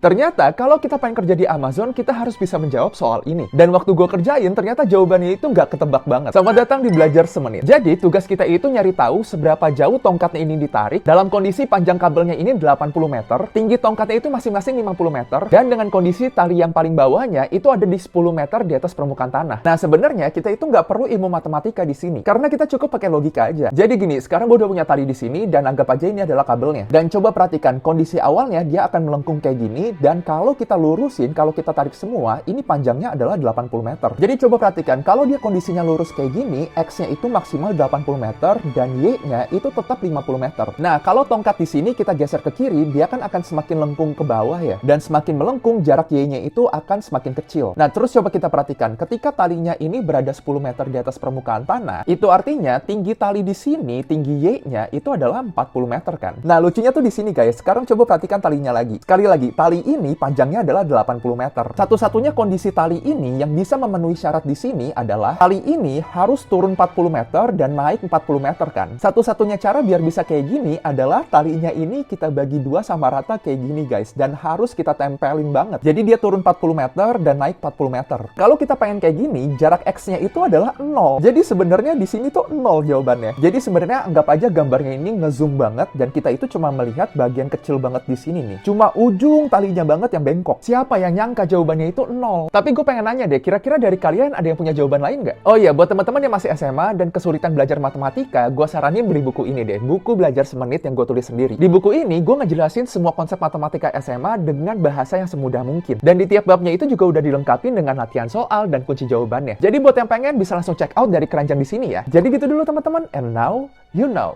Ternyata kalau kita pengen kerja di Amazon, kita harus bisa menjawab soal ini. Dan waktu gue kerjain, ternyata jawabannya itu nggak ketebak banget. Selamat datang di Belajar Semenit. Jadi, tugas kita itu nyari tahu seberapa jauh tongkatnya ini ditarik, dalam kondisi panjang kabelnya ini 80 meter, tinggi tongkatnya itu masing-masing 50 meter, dan dengan kondisi tali yang paling bawahnya itu ada di 10 meter di atas permukaan tanah. Nah, sebenarnya kita itu nggak perlu ilmu matematika di sini, karena kita cukup pakai logika aja. Jadi gini, sekarang gue udah punya tali di sini, dan anggap aja ini adalah kabelnya. Dan coba perhatikan, kondisi awalnya dia akan melengkung kayak gini, dan kalau kita lurusin, kalau kita tarik semua, ini panjangnya adalah 80 meter. Jadi coba perhatikan, kalau dia kondisinya lurus kayak gini, X-nya itu maksimal 80 meter, dan Y-nya itu tetap 50 meter. Nah, kalau tongkat di sini kita geser ke kiri, dia kan akan semakin lengkung ke bawah ya. Dan semakin melengkung, jarak Y-nya itu akan semakin kecil. Nah, terus coba kita perhatikan, ketika talinya ini berada 10 meter di atas permukaan tanah, itu artinya tinggi tali di sini, tinggi Y-nya itu adalah 40 meter kan. Nah, lucunya tuh di sini guys. Sekarang coba perhatikan talinya lagi. Sekali lagi, tali ini panjangnya adalah 80 meter. Satu-satunya kondisi tali ini yang bisa memenuhi syarat di sini adalah tali ini harus turun 40 meter dan naik 40 meter kan. Satu-satunya cara biar bisa kayak gini adalah talinya ini kita bagi dua sama rata kayak gini guys. Dan harus kita tempelin banget. Jadi dia turun 40 meter dan naik 40 meter. Kalau kita pengen kayak gini, jarak X-nya itu adalah 0. Jadi sebenarnya di sini tuh 0 jawabannya. Jadi sebenarnya anggap aja gambarnya ini ngezoom banget dan kita itu cuma melihat bagian kecil banget di sini nih. Cuma ujung talinya banget yang bengkok. Siapa yang nyangka jawabannya itu 0? Tapi gue pengen nanya deh, kira-kira dari kalian ada yang punya jawaban lain nggak? Oh iya, buat teman-teman yang masih SMA dan kesulitan belajar matematika, gue saranin beli buku ini deh. Buku Belajar Semenit yang gue tulis sendiri. Di buku ini, gue ngejelasin semua konsep matematika SMA dengan bahasa yang semudah mungkin. Dan di tiap babnya itu juga udah dilengkapi dengan latihan soal dan kunci jawabannya. Jadi buat yang pengen bisa langsung check out dari keranjang di sini ya. Jadi gitu dulu teman-teman. And now, you know.